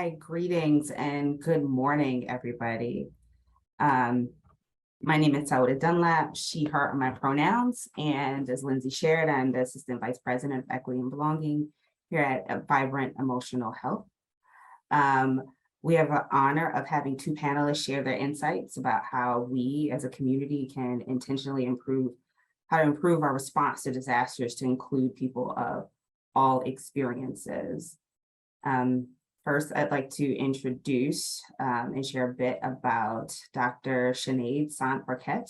Hi, greetings and good morning, everybody. Um, my name is Sauda Dunlap, she, her are my pronouns, and as Lindsay shared, I'm the Assistant Vice President of Equity and Belonging here at Vibrant Emotional Health. We have the honor of having two panelists share their insights about how we as a community can intentionally improve our response to disasters to include people of all experiences. First, I'd like to introduce and share a bit about Dr. Sinead Sant-Burkett.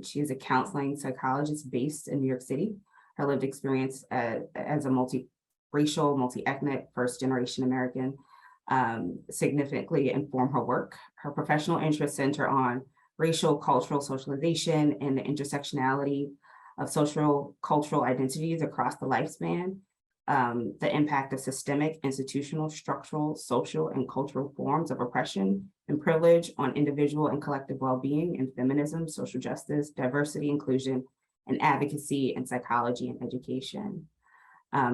She is a counseling psychologist based in New York City. Her lived experience as a multi-racial, multi-ethnic, first-generation American significantly inform her work. Her professional interests center on racial, cultural socialization and the intersectionality of social cultural identities across the lifespan. The impact of systemic, institutional, structural, social, and cultural forms of oppression and privilege on individual and collective well-being and feminism, social justice, diversity, inclusion, and advocacy in psychology and education.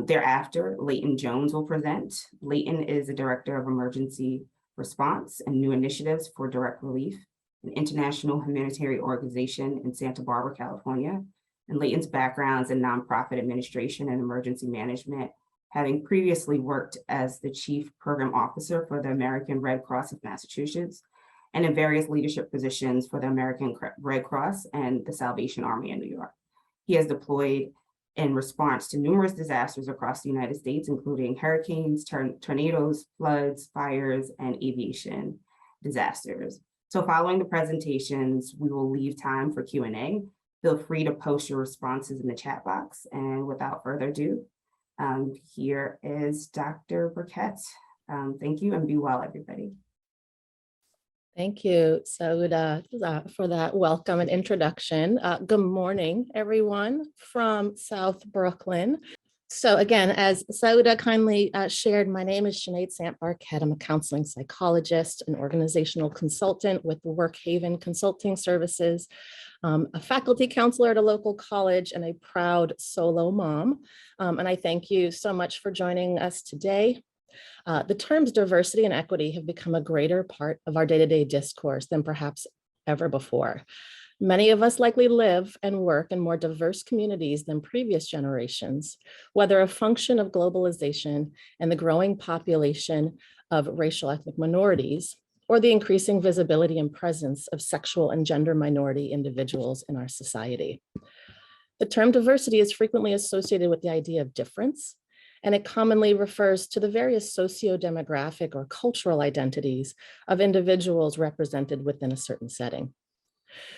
Thereafter, Leighton Jones will present. Leighton is the Director of Emergency Response and New Initiatives for Direct Relief, an international humanitarian organization in Santa Barbara, California. And Leighton's backgrounds in nonprofit administration and emergency management, having previously worked as the Chief Program Officer for the American Red Cross of Massachusetts and in various leadership positions for the American Red Cross and the Salvation Army in New York. He has deployed in response to numerous disasters across the United States, including hurricanes, tornadoes, floods, fires, and aviation disasters. So following the presentations, we will leave time for Q&A. Feel free to post your responses in the chat box. And without further ado, here is Dr. Burkett. Thank you and be well, everybody. Thank you, Sauda, for that welcome and introduction. Good morning, everyone from South Brooklyn. So again, as Sauda kindly shared, my name is Sinead Sant-Burkett. I'm a counseling psychologist, an organizational consultant with Workhaven Consulting Services, a faculty counselor at a local college, and a proud solo mom. And I thank you so much for joining us today. The terms diversity and equity have become a greater part of our day-to-day discourse than perhaps ever before. Many of us likely live and work in more diverse communities than previous generations, whether a function of globalization and the growing population of racial ethnic minorities, or the increasing visibility and presence of sexual and gender minority individuals in our society. The term diversity is frequently associated with the idea of difference, and it commonly refers to the various socio-demographic or cultural identities of individuals represented within a certain setting.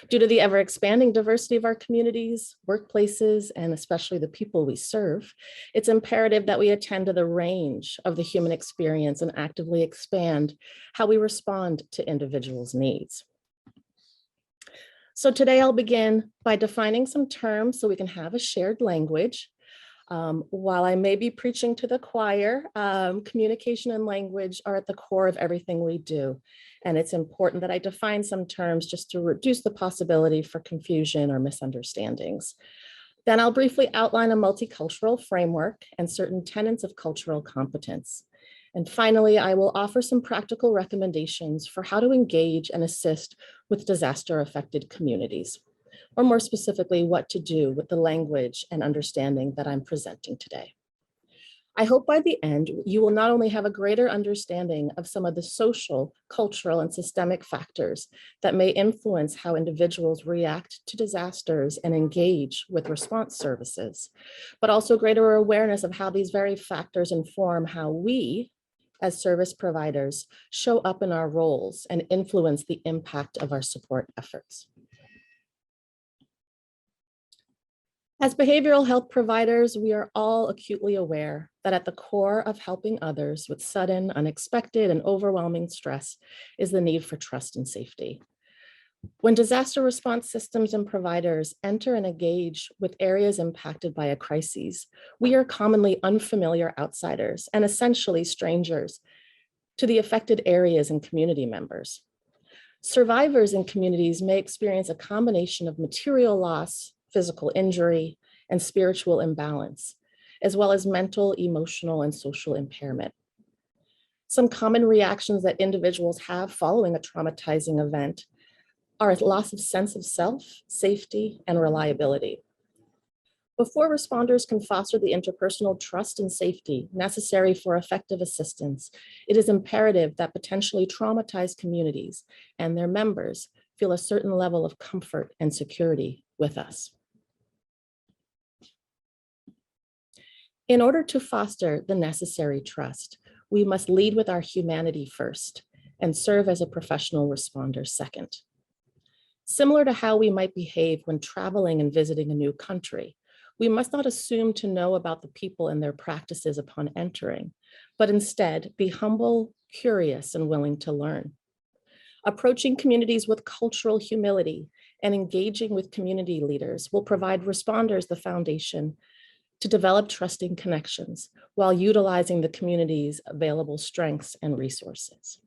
Due to the ever-expanding diversity of our communities, workplaces, and especially the people we serve, it's imperative that we attend to the range of the human experience and actively expand how we respond to individuals' needs. So today I'll begin by defining some terms so we can have a shared language. While I may be preaching to the choir, communication and language are at the core of everything we do. And it's important that I define some terms just to reduce the possibility for confusion or misunderstandings. Then I'll briefly outline a multicultural framework and certain tenets of cultural competence. And finally, I will offer some practical recommendations for how to engage and assist with disaster-affected communities, or more specifically, what to do with the language and understanding that I'm presenting today. I hope by the end, you will not only have a greater understanding of some of the social, cultural, and systemic factors that may influence how individuals react to disasters and engage with response services, but also greater awareness of how these very factors inform how we, as service providers, show up in our roles and influence the impact of our support efforts. As behavioral health providers, we are all acutely aware that at the core of helping others with sudden, unexpected, and overwhelming stress is the need for trust and safety. When disaster response systems and providers enter and engage with areas impacted by a crisis, we are commonly unfamiliar outsiders and essentially strangers to the affected areas and community members. Survivors in communities may experience a combination of material loss, physical injury, and spiritual imbalance, as well as mental, emotional, and social impairment. Some common reactions that individuals have following a traumatizing event are a loss of sense of self, safety, and reliability. Before responders can foster the interpersonal trust and safety necessary for effective assistance, it is imperative that potentially traumatized communities and their members feel a certain level of comfort and security with us. In order to foster the necessary trust, we must lead with our humanity first and serve as a professional responder second. Similar to how we might behave when traveling and visiting a new country, we must not assume to know about the people and their practices upon entering, but instead be humble, curious, and willing to learn. Approaching communities with cultural humility and engaging with community leaders will provide responders the foundation to develop trusting connections while utilizing the community's available strengths and resources.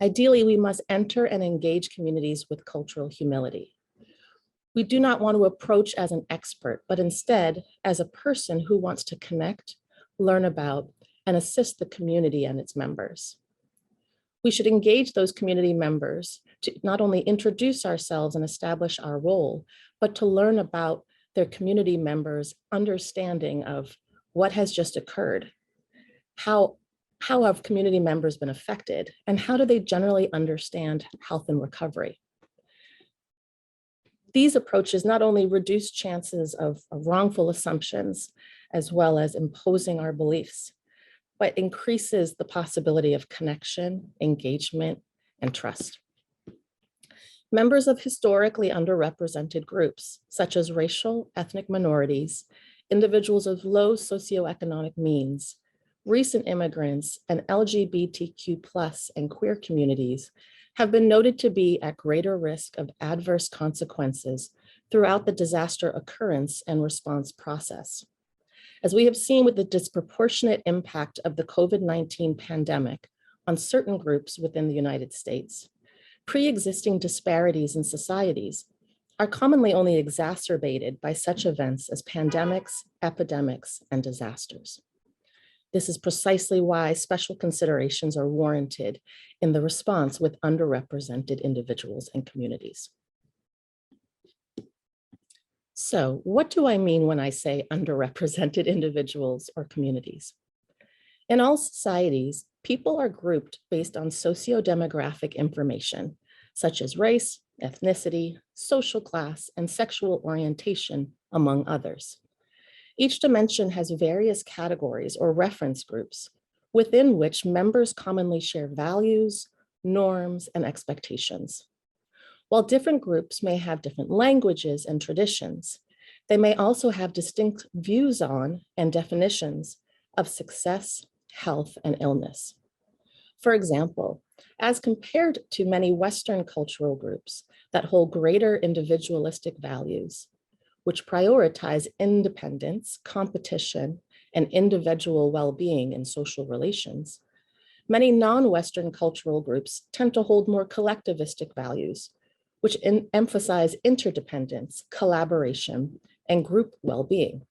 Ideally, we must enter and engage communities with cultural humility. We do not want to approach as an expert, but instead as a person who wants to connect, learn about, and assist the community and its members. We should engage those community members to not only introduce ourselves and establish our role, but to learn about their community members' understanding of what has just occurred. How have community members been affected, and how do they generally understand health and recovery? These approaches not only reduce chances of wrongful assumptions, as well as imposing our beliefs, but increases the possibility of connection, engagement, and trust. Members of historically underrepresented groups, such as racial, ethnic minorities, individuals of low socioeconomic means, recent immigrants, and LGBTQ+ and queer communities have been noted to be at greater risk of adverse consequences throughout the disaster occurrence and response process. As we have seen with the disproportionate impact of the COVID-19 pandemic on certain groups within the United States, pre-existing disparities in societies are commonly only exacerbated by such events as pandemics, epidemics, and disasters. This is precisely why special considerations are warranted in the response with underrepresented individuals and communities. So, what do I mean when I say underrepresented individuals or communities? In all societies, people are grouped based on socio-demographic information, such as race, ethnicity, social class, and sexual orientation, among others. Each dimension has various categories or reference groups within which members commonly share values, norms, and expectations. While different groups may have different languages and traditions, they may also have distinct views on and definitions of success, health, and illness. For example, as compared to many Western cultural groups that hold greater individualistic values, which prioritize independence, competition, and individual well-being in social relations, many non-Western cultural groups tend to hold more collectivistic values, which emphasize interdependence, collaboration, and group well-being.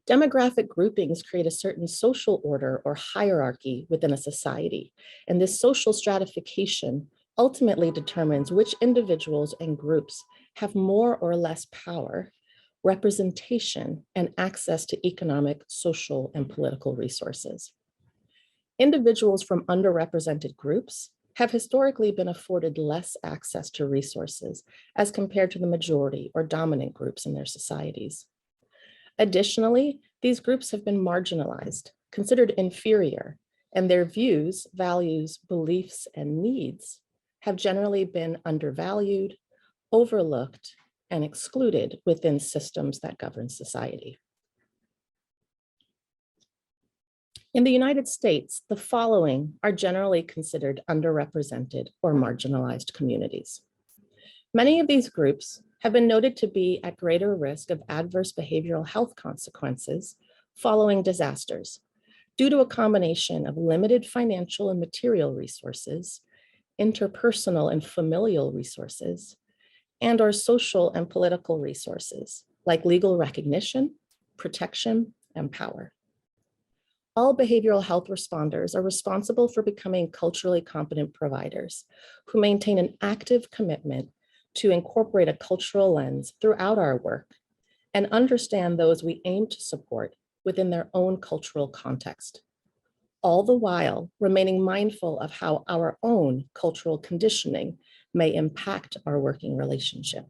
Demographic groupings create a certain social order or hierarchy within a society, and this social stratification ultimately determines which individuals and groups have more or less power, representation, and access to economic, social, and political resources. Individuals from underrepresented groups have historically been afforded less access to resources as compared to the majority or dominant groups in their societies. Additionally, these groups have been marginalized, considered inferior, and their views, values, beliefs, and needs have generally been undervalued, overlooked, and excluded within systems that govern society. In the United States, the following are generally considered underrepresented or marginalized communities. Many of these groups have been noted to be at greater risk of adverse behavioral health consequences following disasters due to a combination of limited financial and material resources, interpersonal and familial resources, and our social and political resources like legal recognition, protection, and power. All behavioral health responders are responsible for becoming culturally competent providers who maintain an active commitment to incorporate a cultural lens throughout our work and understand those we aim to support within their own cultural context, all the while remaining mindful of how our own cultural conditioning may impact our working relationship.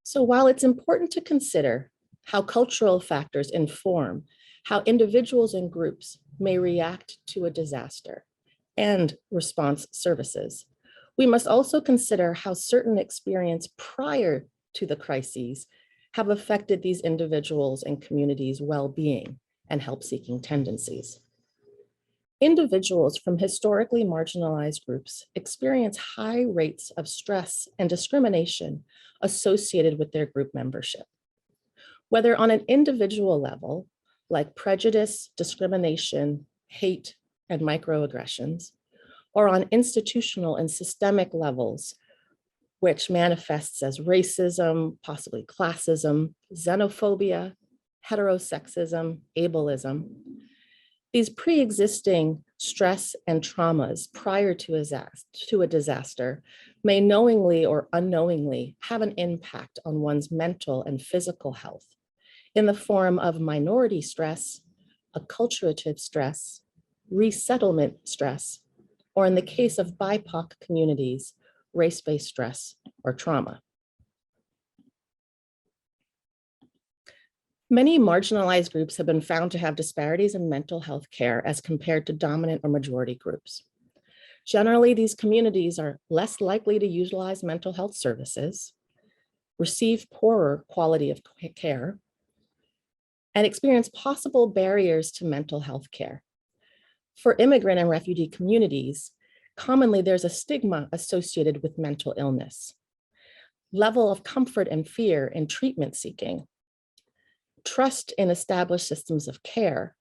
So while it's important to consider how cultural factors inform how individuals and groups may react to a disaster and response services, we must also consider how certain experience prior to the crises have affected these individuals and communities' well-being and help-seeking tendencies. Individuals from historically marginalized groups experience high rates of stress and discrimination associated with their group membership. Whether on an individual level, like prejudice, discrimination, hate, and microaggressions, or on institutional and systemic levels, which manifests as racism, possibly classism, xenophobia, heterosexism, ableism. These pre-existing stress and traumas prior to a disaster may knowingly or unknowingly have an impact on one's mental and physical health in the form of minority stress, acculturative stress, resettlement stress, or in the case of BIPOC communities, race-based stress or trauma. Many marginalized groups have been found to have disparities in mental health care as compared to dominant or majority groups. Generally, these communities are less likely to utilize mental health services, receive poorer quality of care, and experience possible barriers to mental health care. For immigrant and refugee communities, commonly there's a stigma associated with mental illness, level of comfort and fear in treatment seeking, trust in established systems of care,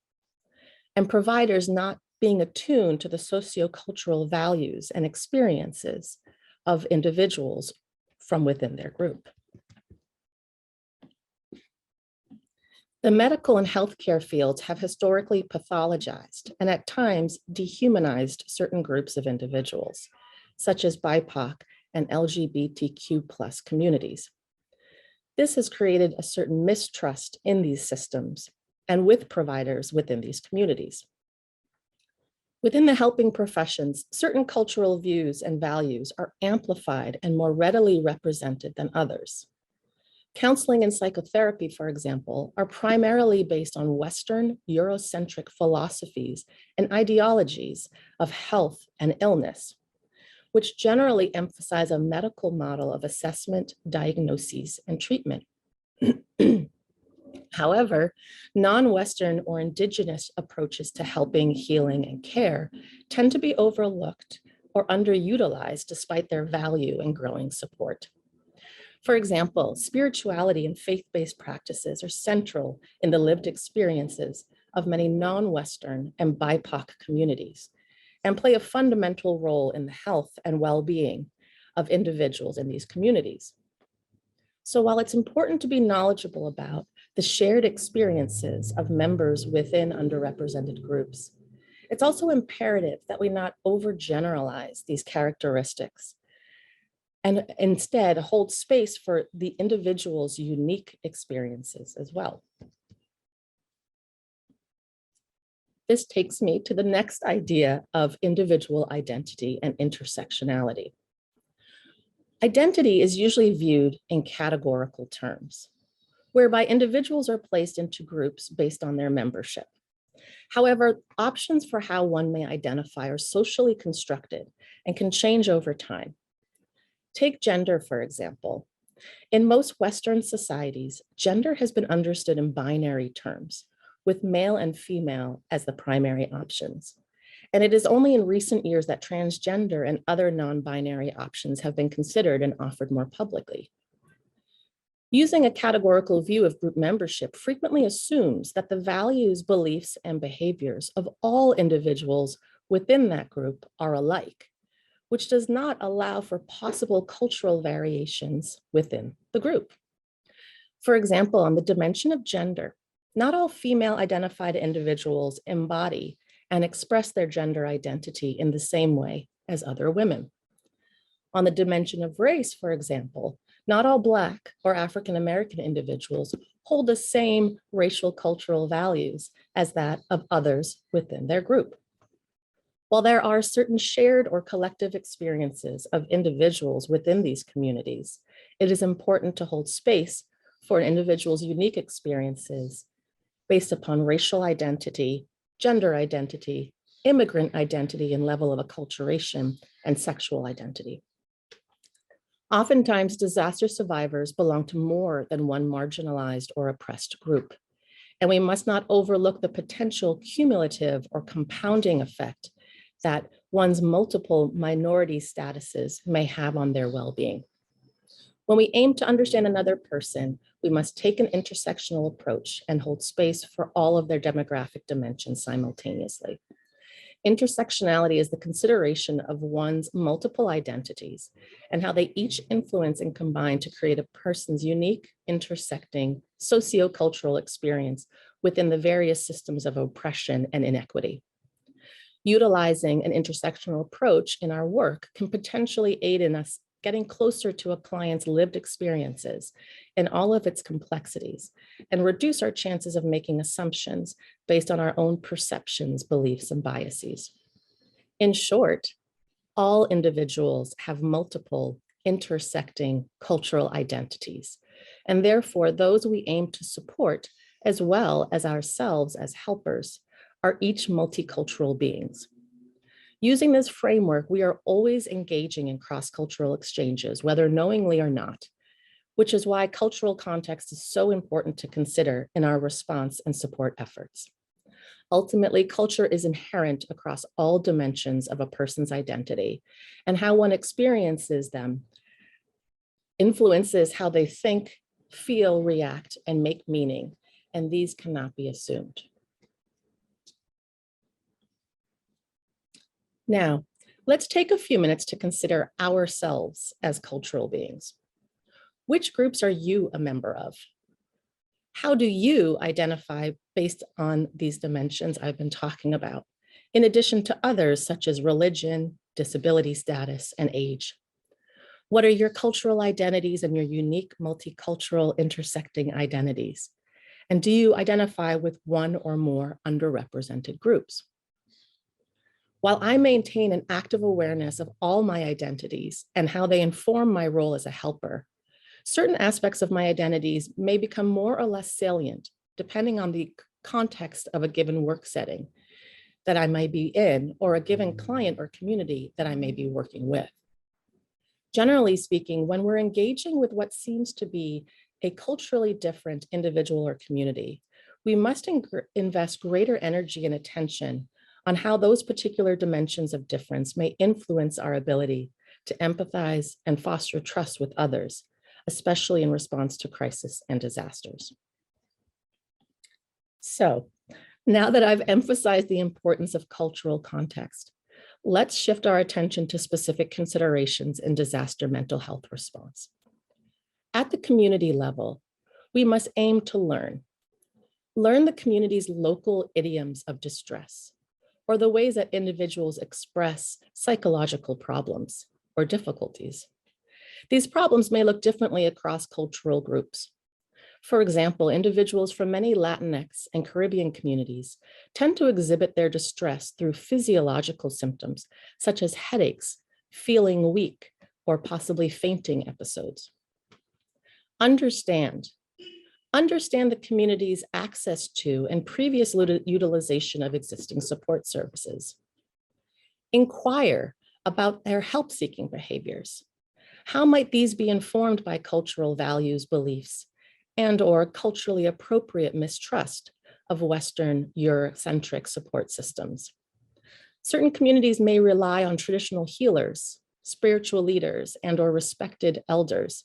and providers not being attuned to the sociocultural values and experiences of individuals from within their group. The medical and healthcare fields have historically pathologized and at times dehumanized certain groups of individuals, such as BIPOC and LGBTQ+ communities. This has created a certain mistrust in these systems and with providers within these communities. Within the helping professions, certain cultural views and values are amplified and more readily represented than others. Counseling and psychotherapy, for example, are primarily based on Western Eurocentric philosophies and ideologies of health and illness, which generally emphasize a medical model of assessment, diagnoses, and treatment. However, non-Western or indigenous approaches to helping, healing, and care tend to be overlooked or underutilized despite their value and growing support. For example, spirituality and faith-based practices are central in the lived experiences of many non-Western and BIPOC communities and play a fundamental role in the health and well-being of individuals in these communities. So while it's important to be knowledgeable about the shared experiences of members within underrepresented groups, it's also imperative that we not overgeneralize these characteristics and instead hold space for the individual's unique experiences as well. This takes me to the next idea of individual identity and intersectionality. Identity is usually viewed in categorical terms, whereby individuals are placed into groups based on their membership. However, options for how one may identify are socially constructed and can change over time. Take gender, for example. In most Western societies, gender has been understood in binary terms, with male and female as the primary options. And it is only in recent years that transgender and other non-binary options have been considered and offered more publicly. Using a categorical view of group membership frequently assumes that the values, beliefs, and behaviors of all individuals within that group are alike, which does not allow for possible cultural variations within the group. For example, on the dimension of gender, Not all female identified individuals embody and express their gender identity in the same way as other women. On the dimension of race, for example, not all Black or African American individuals hold the same racial cultural values as that of others within their group. While there are certain shared or collective experiences of individuals within these communities, it is important to hold space for an individual's unique experiences based upon racial identity, gender identity, immigrant identity and level of acculturation, and sexual identity. Oftentimes, disaster survivors belong to more than one marginalized or oppressed group, and we must not overlook the potential cumulative or compounding effect that one's multiple minority statuses may have on their well-being. When we aim to understand another person, we must take an intersectional approach and hold space for all of their demographic dimensions simultaneously. Intersectionality is the consideration of one's multiple identities and how they each influence and combine to create a person's unique, intersecting, sociocultural experience within the various systems of oppression and inequity. Utilizing an intersectional approach in our work can potentially aid in us getting closer to a client's lived experiences in all of its complexities and reduce our chances of making assumptions based on our own perceptions, beliefs, and biases. In short, all individuals have multiple intersecting cultural identities, and therefore those we aim to support, as well as ourselves as helpers, are each multicultural beings. Using this framework, we are always engaging in cross-cultural exchanges, whether knowingly or not, which is why cultural context is so important to consider in our response and support efforts. Ultimately, culture is inherent across all dimensions of a person's identity, and how one experiences them influences how they think, feel, react, and make meaning, and these cannot be assumed. Now, let's take a few minutes to consider ourselves as cultural beings. Which groups are you a member of? How do you identify based on these dimensions I've been talking about, in addition to others such as religion, disability status, and age? What are your cultural identities and your unique multicultural intersecting identities? And do you identify with one or more underrepresented groups? While I maintain an active awareness of all my identities and how they inform my role as a helper, certain aspects of my identities may become more or less salient depending on the context of a given work setting that I may be in, or a given client or community that I may be working with. Generally speaking, when we're engaging with what seems to be a culturally different individual or community, we must invest greater energy and attention on how those particular dimensions of difference may influence our ability to empathize and foster trust with others, especially in response to crisis and disasters. So, now that I've emphasized the importance of cultural context, let's shift our attention to specific considerations in disaster mental health response. At the community level, we must aim to learn the community's local idioms of distress, or the ways that individuals express psychological problems or difficulties. These problems may look differently across cultural groups. For example, individuals from many Latinx and Caribbean communities tend to exhibit their distress through physiological symptoms, such as headaches, feeling weak, or possibly fainting episodes. Understand the community's access to and previous utilization of existing support services. Inquire about their help-seeking behaviors. How might these be informed by cultural values, beliefs, and/or culturally appropriate mistrust of Western Eurocentric support systems? Certain communities may rely on traditional healers, spiritual leaders, and/or respected elders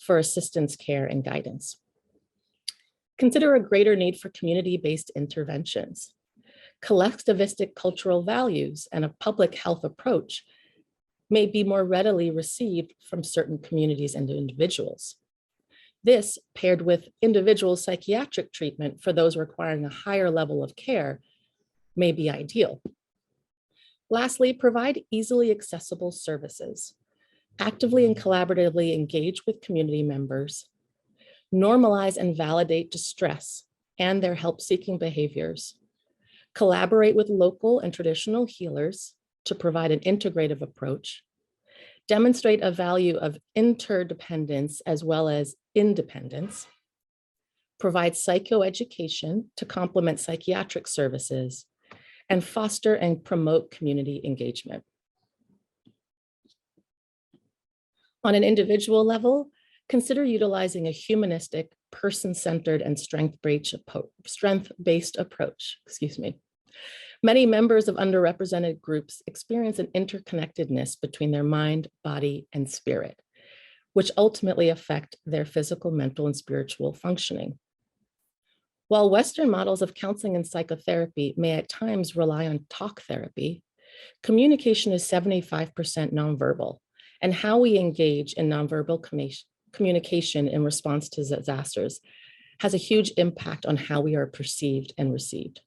for assistance, care, and guidance. Consider a greater need for community-based interventions. Collectivistic cultural values and a public health approach may be more readily received from certain communities and individuals. This, paired with individual psychiatric treatment for those requiring a higher level of care, may be ideal. Lastly, provide easily accessible services. Actively and collaboratively engage with community members. Normalize and validate distress and their help-seeking behaviors. Collaborate with local and traditional healers to provide an integrative approach. Demonstrate a value of interdependence as well as independence. Provide psychoeducation to complement psychiatric services, and foster and promote community engagement. On an individual level, consider utilizing a humanistic, person-centered, and strength-based approach. Many members of underrepresented groups experience an interconnectedness between their mind, body, and spirit, which ultimately affect their physical, mental, and spiritual functioning. While Western models of counseling and psychotherapy may at times rely on talk therapy, communication is 75% nonverbal, and how we engage in nonverbal communication in response to disasters has a huge impact on how we are perceived and received.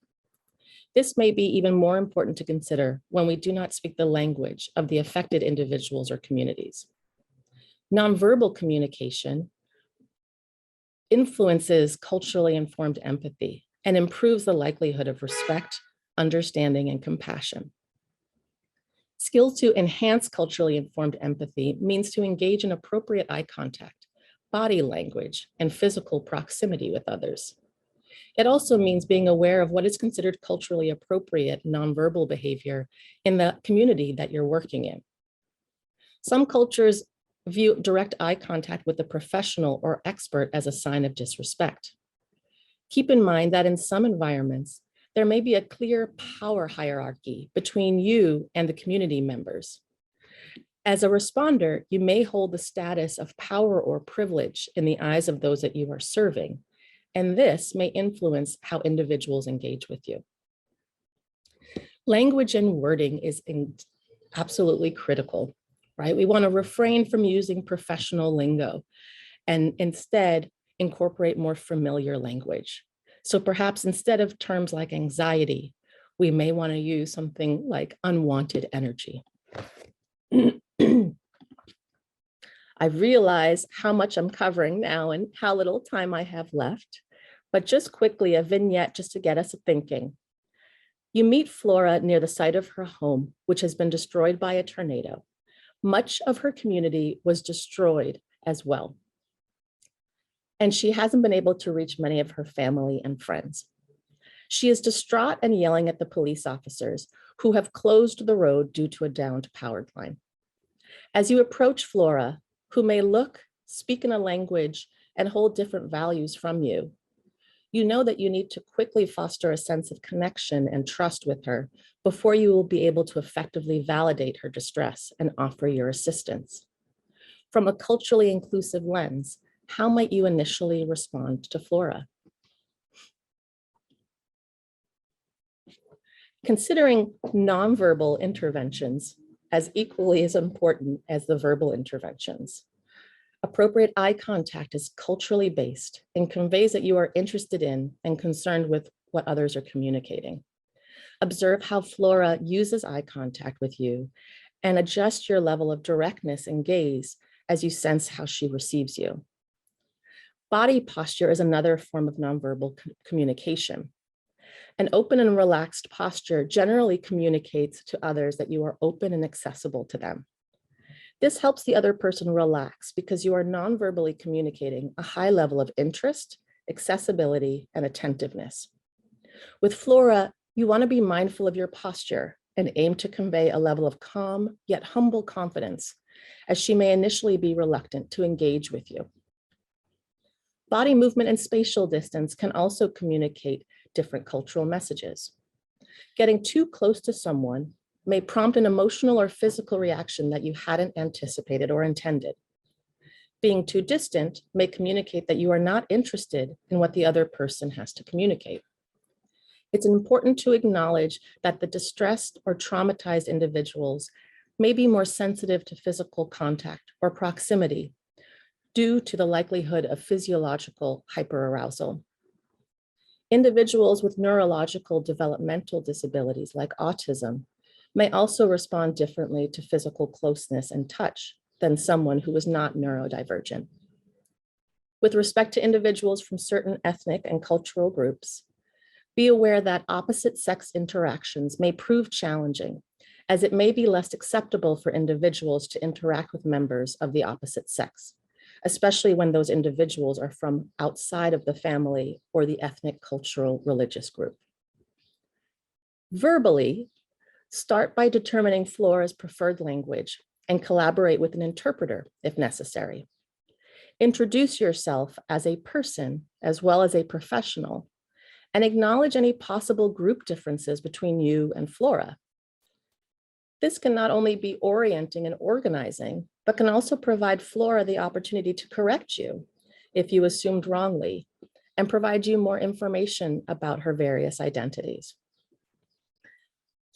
This may be even more important to consider when we do not speak the language of the affected individuals or communities. Nonverbal communication influences culturally informed empathy and improves the likelihood of respect, understanding, and compassion. Skills to enhance culturally informed empathy means to engage in appropriate eye contact, body language, and physical proximity with others. It also means being aware of what is considered culturally appropriate nonverbal behavior in the community that you're working in. Some cultures view direct eye contact with a professional or expert as a sign of disrespect. Keep in mind that in some environments, there may be a clear power hierarchy between you and the community members. As a responder, you may hold the status of power or privilege in the eyes of those that you are serving, and this may influence how individuals engage with you. Language and wording is absolutely critical, right? We want to refrain from using professional lingo and instead incorporate more familiar language. So perhaps instead of terms like anxiety, we may want to use something like unwanted energy. I realize how much I'm covering now and how little time I have left, but just quickly a vignette just to get us thinking. You meet Flora near the site of her home, which has been destroyed by a tornado. Much of her community was destroyed as well. And she hasn't been able to reach many of her family and friends. She is distraught and yelling at the police officers who have closed the road due to a downed power line. As you approach Flora, who may look, speak in a language, and hold different values from you, you know that you need to quickly foster a sense of connection and trust with her before you will be able to effectively validate her distress and offer your assistance. From a culturally inclusive lens, how might you initially respond to Flora? Considering nonverbal interventions as equally as important as the verbal interventions. Appropriate eye contact is culturally based and conveys that you are interested in and concerned with what others are communicating. Observe how Flora uses eye contact with you and adjust your level of directness and gaze as you sense how she receives you. Body posture is another form of nonverbal communication. An open and relaxed posture generally communicates to others that you are open and accessible to them. This helps the other person relax because you are non-verbally communicating a high level of interest, accessibility, and attentiveness. With Flora, you want to be mindful of your posture and aim to convey a level of calm yet humble confidence, as she may initially be reluctant to engage with you. Body movement and spatial distance can also communicate different cultural messages. Getting too close to someone may prompt an emotional or physical reaction that you hadn't anticipated or intended. Being too distant may communicate that you are not interested in what the other person has to communicate. It's important to acknowledge that the distressed or traumatized individuals may be more sensitive to physical contact or proximity due to the likelihood of physiological hyperarousal. Individuals with neurological developmental disabilities like autism may also respond differently to physical closeness and touch than someone who is not neurodivergent. With respect to individuals from certain ethnic and cultural groups, be aware that opposite sex interactions may prove challenging, as it may be less acceptable for individuals to interact with members of the opposite sex, especially when those individuals are from outside of the family or the ethnic, cultural, religious group. Verbally, start by determining Flora's preferred language and collaborate with an interpreter if necessary. Introduce yourself as a person as well as a professional, and acknowledge any possible group differences between you and Flora. This can not only be orienting and organizing, but can also provide Flora the opportunity to correct you if you assumed wrongly and provide you more information about her various identities.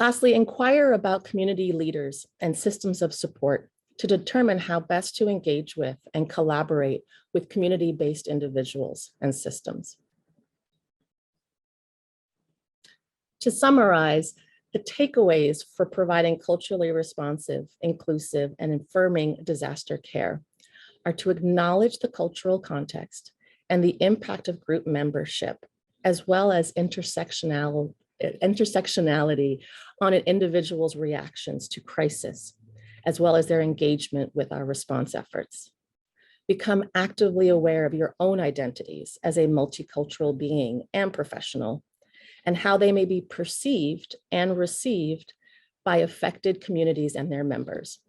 Lastly, inquire about community leaders and systems of support to determine how best to engage with and collaborate with community-based individuals and systems. To summarize, the takeaways for providing culturally responsive, inclusive, and affirming disaster care are to acknowledge the cultural context and the impact of group membership, as well as intersectionality on an individual's reactions to crisis, as well as their engagement with our response efforts. Become actively aware of your own identities as a multicultural being and professional, and how they may be perceived and received by affected communities and their members.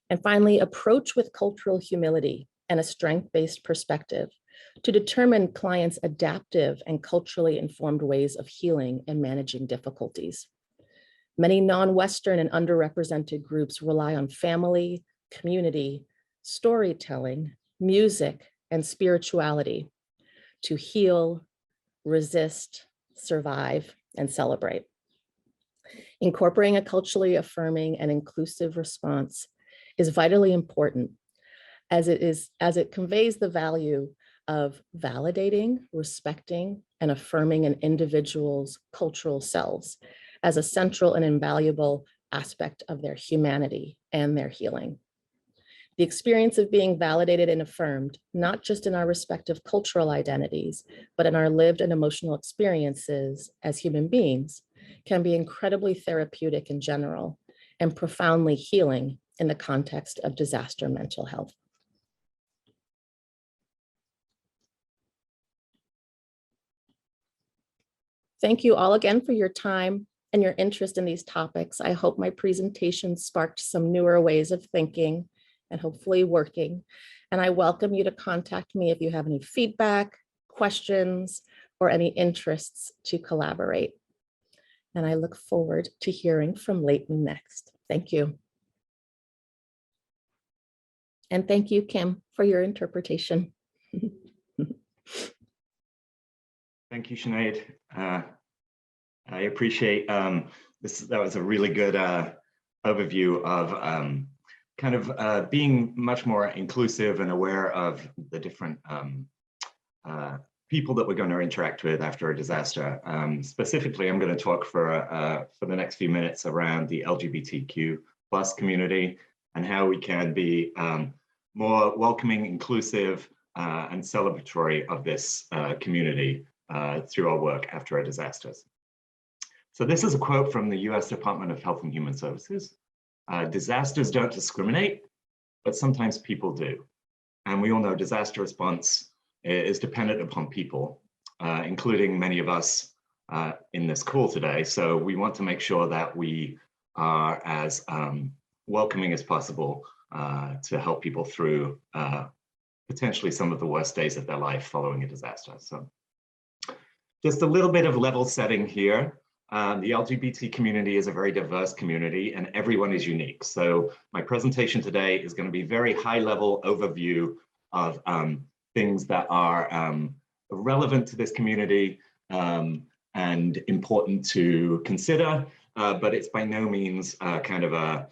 And finally, approach with cultural humility and a strength-based perspective to determine clients' adaptive and culturally informed ways of healing and managing difficulties. Many non-Western and underrepresented groups rely on family, community, storytelling, music, and spirituality to heal, resist, survive, and celebrate. Incorporating a culturally affirming and inclusive response is vitally important as it conveys the value of validating, respecting, and affirming an individual's cultural selves as a central and invaluable aspect of their humanity and their healing. The experience of being validated and affirmed, not just in our respective cultural identities, but in our lived and emotional experiences as human beings, can be incredibly therapeutic in general and profoundly healing in the context of disaster mental health. Thank you all again for your time and your interest in these topics. I hope my presentation sparked some newer ways of thinking and hopefully working. And I welcome you to contact me if you have any feedback, questions, or any interests to collaborate. And I look forward to hearing from Leighton next. Thank you. And thank you, Kim, for your interpretation. Thank you, Sinead. I appreciate this. That was a really good overview of being much more inclusive and aware of the different people that we're going to interact with after a disaster. Specifically, I'm going to talk for the next few minutes around the LGBTQ+ community and how we can be more welcoming, inclusive, and celebratory of this community through our work after our disasters. So this is a quote from the US Department of Health and Human Services. Disasters don't discriminate, but sometimes people do. And we all know disaster response is dependent upon people, including many of us in this call today. So we want to make sure that we are as welcoming as possible to help people through potentially some of the worst days of their life following a disaster. So just a little bit of level setting here. The LGBT community is a very diverse community and everyone is unique. So my presentation today is going to be very high level overview of things that are relevant to this community and important to consider, but it's by no means kind of a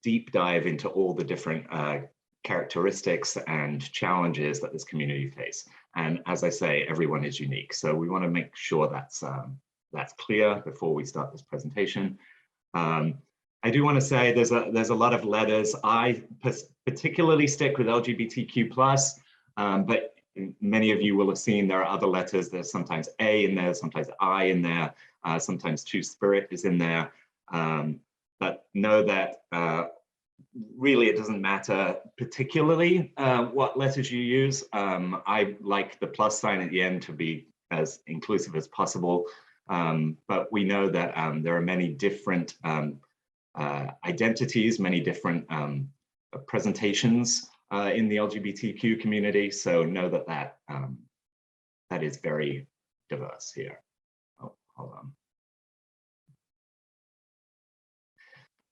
deep dive into all the different characteristics and challenges that this community face. And as I say, everyone is unique. So we want to make sure that's clear before we start this presentation. I do want to say there's a lot of letters. I particularly stick with LGBTQ+, but many of you will have seen there are other letters. There's sometimes A in there, sometimes I in there, sometimes Two-Spirit is in there. But know that really it doesn't matter particularly what letters you use. I like the plus sign at the end to be as inclusive as possible. But we know that there are many different identities, many different presentations in the LGBTQ community. So know that that is very diverse here. Oh, hold on.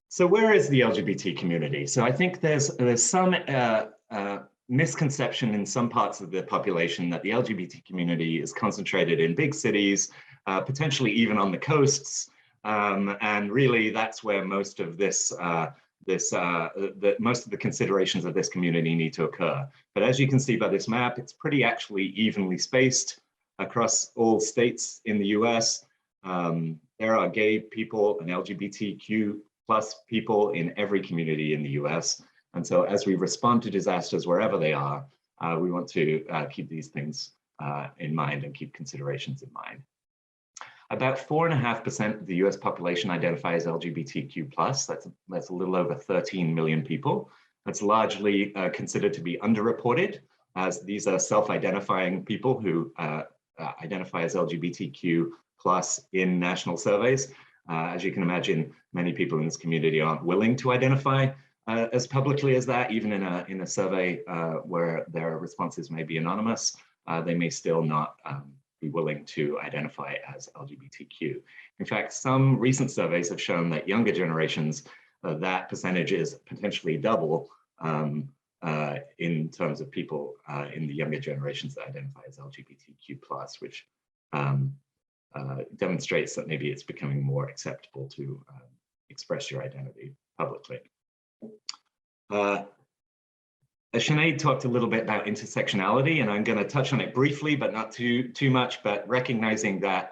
So where is the LGBT community? So I think there's some misconception in some parts of the population that the LGBT community is concentrated in big cities, potentially even on the coasts. And really that's where most of most of the considerations of this community need to occur. But as you can see by this map, it's pretty actually evenly spaced across all states in the US. There are gay people and LGBTQ+ people in every community in the US. And so as we respond to disasters wherever they are, we want to keep these things in mind and keep considerations in mind. About 4.5% of the US population identify as LGBTQ+. That's a little over 13 million people. That's largely considered to be underreported, as these are self-identifying people who identify as LGBTQ+ in national surveys. As you can imagine, many people in this community aren't willing to identify as publicly as that, even in a survey where their responses may be anonymous. They may still not be willing to identify as LGBTQ. In fact, some recent surveys have shown that younger generations, that percentage is potentially double in terms of people in the younger generations that identify as LGBTQ+, which demonstrates that maybe it's becoming more acceptable to express your identity publicly. Sinead talked a little bit about intersectionality, and I'm going to touch on it briefly, but not too much, but recognizing that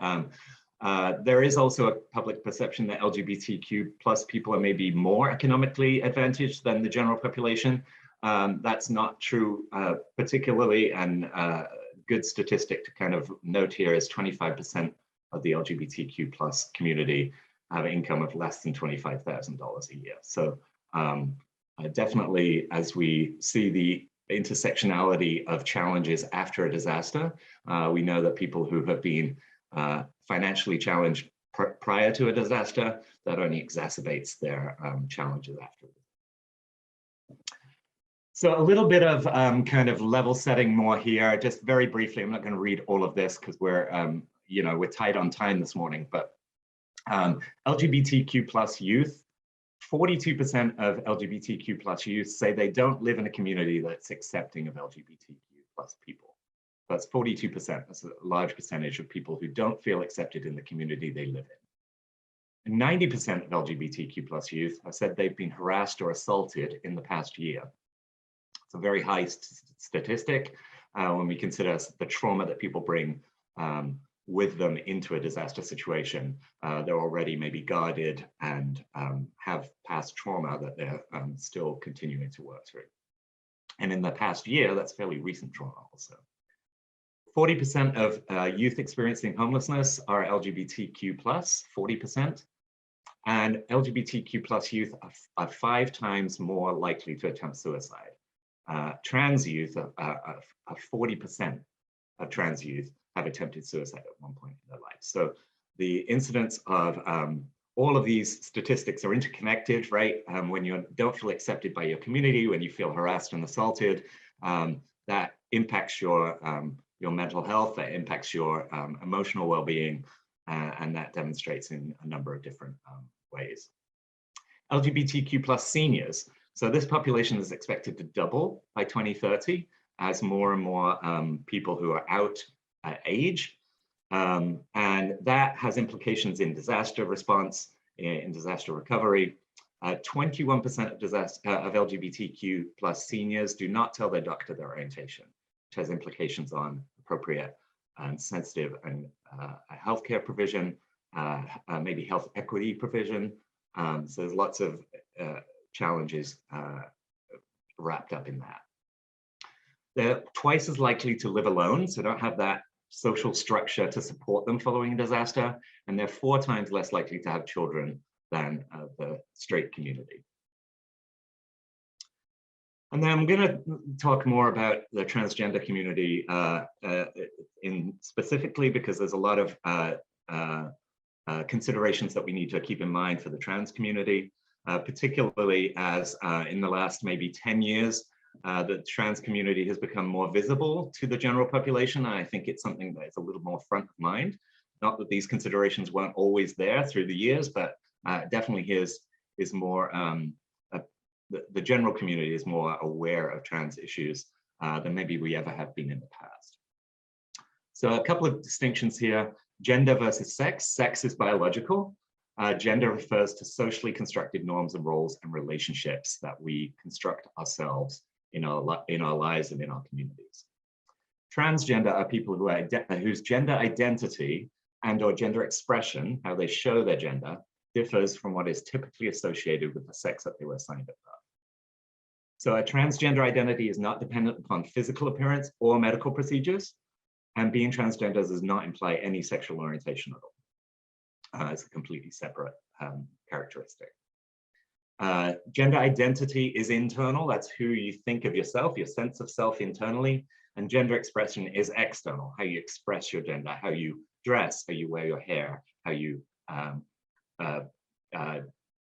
there is also a public perception that LGBTQ+ people are maybe more economically advantaged than the general population. That's not true particularly, and good statistic to kind of note here is 25% of the LGBTQ+ community have an income of less than $25,000 a year. So definitely, as we see the intersectionality of challenges after a disaster, we know that people who have been financially challenged prior to a disaster, that only exacerbates their challenges after. So a little bit of kind of level setting more here, just very briefly. I'm not going to read all of this because we're tight on time this morning, but LGBTQ+ youth, 42% of LGBTQ+ youth say they don't live in a community that's accepting of LGBTQ+ people. That's 42%. That's a large percentage of people who don't feel accepted in the community they live in. And 90% of LGBTQ+ youth have said they've been harassed or assaulted in the past year. It's a very high statistic when we consider the trauma that people bring with them into a disaster situation. They're already maybe guarded and have past trauma that they're still continuing to work through. And in the past year, that's fairly recent trauma also. 40% of youth experiencing homelessness are LGBTQ+, 40%. And LGBTQ+ youth are 5 times more likely to attempt suicide. Trans youth are 40% of trans youth have attempted suicide at one point in their life. So the incidence of all of these statistics are interconnected, right? When you don't feel accepted by your community, when you feel harassed and assaulted, that impacts your mental health, that impacts your emotional well-being, and that demonstrates in a number of different ways. LGBTQ+ seniors. So this population is expected to double by 2030 as more and more people who are out age. And that has implications in disaster response, in disaster recovery. 21% of LGBTQ plus seniors do not tell their doctor their orientation, which has implications on appropriate and sensitive and healthcare provision, maybe health equity provision. So there's lots of challenges wrapped up in that. They're twice as likely to live alone, so don't have that social structure to support them following a disaster, and they're 4 times less likely to have children than the straight community. And then I'm going to talk more about the transgender community specifically because there's a lot of considerations that we need to keep in mind for the trans community, particularly as in the last maybe 10 years, the trans community has become more visible to the general population. And I think it's something that is a little more front of mind. Not that these considerations weren't always there through the years, but definitely is more, the general community is more aware of trans issues than maybe we ever have been in the past. So a couple of distinctions here: gender versus sex. Sex is biological. Gender refers to socially constructed norms and roles and relationships that we construct ourselves in our lives and in our communities. Transgender are people whose gender identity and or gender expression, how they show their gender, differs from what is typically associated with the sex that they were assigned at birth. So a transgender identity is not dependent upon physical appearance or medical procedures, and being transgender does not imply any sexual orientation at all. It's a completely separate characteristic. Gender identity is internal. That's who you think of yourself, your sense of self internally. And gender expression is external, how you express your gender, how you dress, how you wear your hair, how you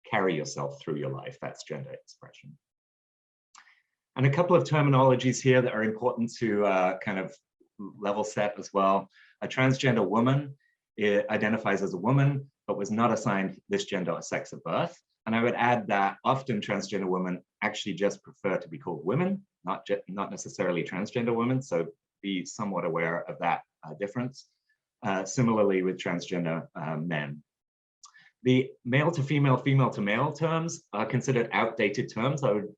carry yourself through your life. That's gender expression. And a couple of terminologies here that are important to kind of level set as well. A transgender woman identifies as a woman, but was not assigned this gender or sex at birth. And I would add that often transgender women actually just prefer to be called women, not necessarily transgender women. So be somewhat aware of that difference. Similarly with transgender men. The male to female, female to male terms are considered outdated terms. I would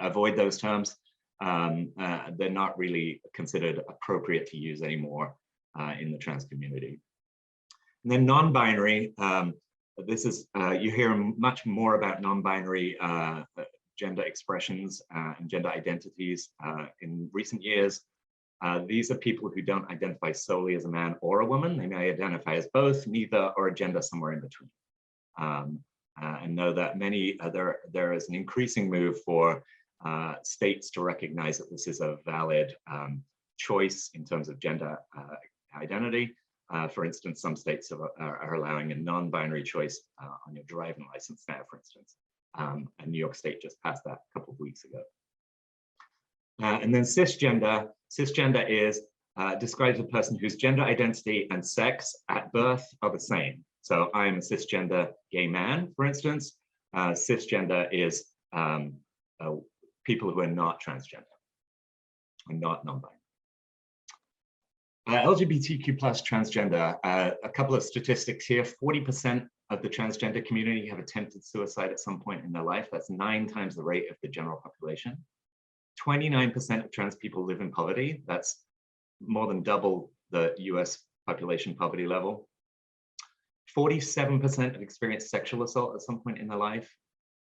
avoid those terms. They're not really considered appropriate to use anymore in the trans community. And then non-binary, this is, you hear much more about non-binary gender expressions and gender identities in recent years. These are people who don't identify solely as a man or a woman. They may identify as both, neither, or a gender somewhere in between. And know that there is an increasing move for states to recognize that this is a valid choice in terms of gender identity. For instance, some states are allowing a non-binary choice on your driving license now, for instance. And New York State just passed that a couple of weeks ago. And then cisgender. Cisgender is describes a person whose gender identity and sex at birth are the same. So I'm a cisgender gay man, for instance. Cisgender is people who are not transgender and not non-binary. LGBTQ plus transgender, a couple of statistics here. 40% of the transgender community have attempted suicide at some point in their life. That's 9 times the rate of the general population. 29% of trans people live in poverty. That's more than double the US population poverty level. 47% have experienced sexual assault at some point in their life,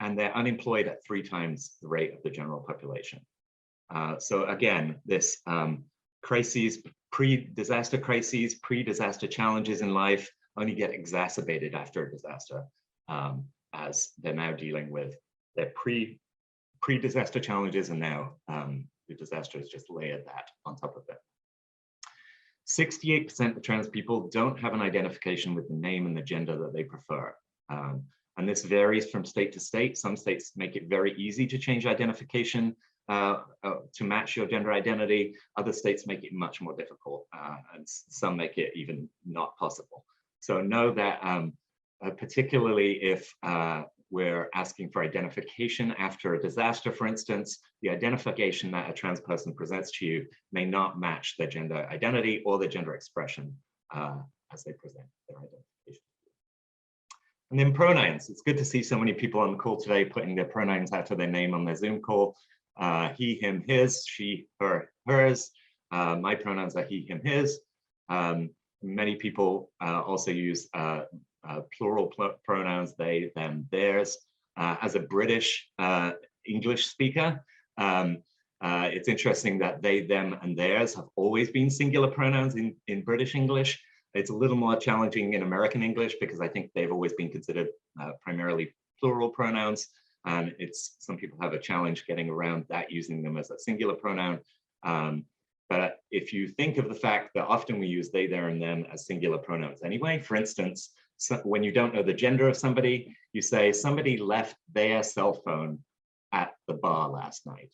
and they're unemployed at 3 times the rate of the general population. So again, this crises, pre-disaster crises, pre-disaster challenges in life only get exacerbated after a disaster, as they're now dealing with their pre-disaster challenges, and now the disaster has just layered that on top of it. 68% of trans people don't have an identification with the name and the gender that they prefer. And this varies from state to state. Some states make it very easy to change identification to match your gender identity. Other states make it much more difficult, and some make it even not possible. So know that particularly if we're asking for identification after a disaster, for instance, the identification that a trans person presents to you may not match their gender identity or their gender expression as they present their identification. And then pronouns. It's good to see so many people on the call today putting their pronouns after their name on their Zoom call. He, him, his, she, her, hers. My pronouns are he, him, his. Many people also use plural pronouns, they, them, theirs. As a British English speaker, it's interesting that they, them, and theirs have always been singular pronouns in British English. It's a little more challenging in American English because I think they've always been considered primarily plural pronouns. And some people have a challenge getting around that, using them as a singular pronoun. But if you think of the fact that often we use they, their, and them as singular pronouns anyway, for instance, when you don't know the gender of somebody, you say somebody left their cell phone at the bar last night.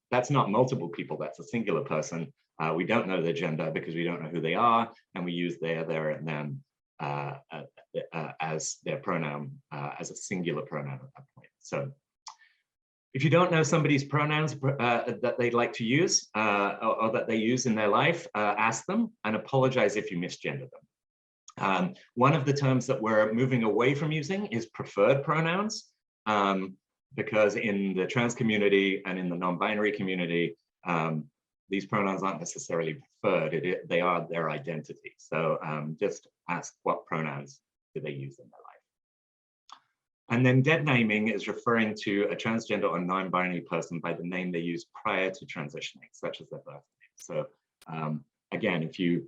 That's not multiple people, that's a singular person. We don't know their gender because we don't know who they are, and we use their, and them as their pronoun, as a singular pronoun at that point. So if you don't know somebody's pronouns that they'd like to use or that they use in their life, ask them and apologize if you misgender them. One of the terms that we're moving away from using is preferred pronouns, because in the trans community and in the non-binary community, these pronouns aren't necessarily preferred, they are their identity. So just ask what pronouns do they use in their life. And then dead naming is referring to a transgender or non-binary person by the name they use prior to transitioning, such as their birth name. So again, if you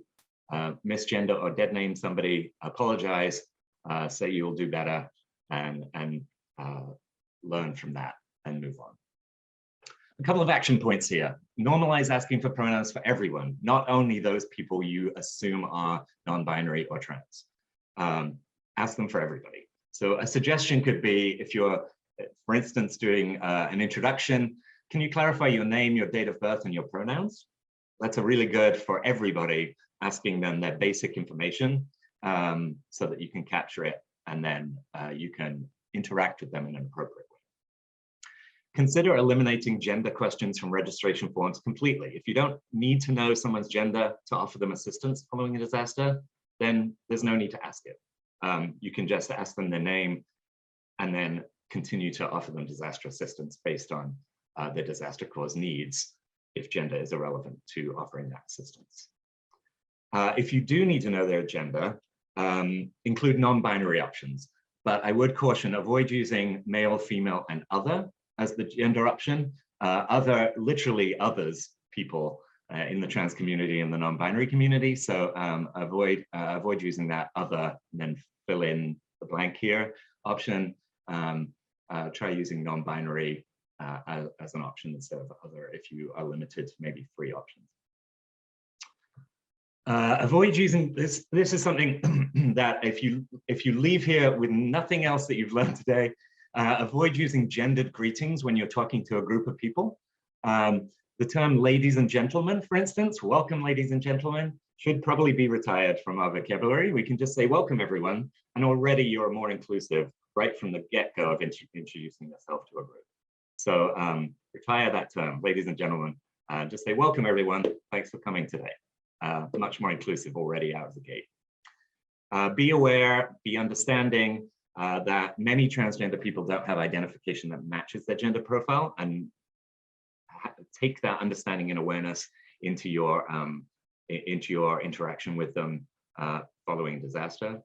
misgender or dead name somebody, apologize, say you'll do better, and learn from that and move on. A couple of action points here. Normalize asking for pronouns for everyone, not only those people you assume are non-binary or trans. Ask them for everybody. So a suggestion could be, if you're, for instance, doing an introduction, can you clarify your name, your date of birth, and your pronouns? That's a really good for everybody, asking them their basic information so that you can capture it, and then you can interact with them in an appropriate way. Consider eliminating gender questions from registration forms completely. If you don't need to know someone's gender to offer them assistance following a disaster, then there's no need to ask it. You can just ask them their name and then continue to offer them disaster assistance based on their disaster cause needs, if gender is irrelevant to offering that assistance. If you do need to know their gender, include non-binary options, but I would caution, avoid using male, female, and other as the gender option. Other, literally others, people in the trans community and the non-binary community. So avoid using that other and then fill in the blank here option. Try using non-binary as an option instead of other if you are limited to maybe 3 options. Avoid using this. This is something that if you leave here with nothing else that you've learned today, avoid using gendered greetings when you're talking to a group of people. The term ladies and gentlemen, for instance, welcome ladies and gentlemen, should probably be retired from our vocabulary. We can just say welcome everyone, and already you're more inclusive right from the get-go of introducing yourself to a group. So retire that term, ladies and gentlemen, just say welcome everyone, thanks for coming today. Much more inclusive already out of the gate. Be aware, be understanding that many transgender people don't have identification that matches their gender profile, and take that understanding and awareness into your interaction with them following disaster.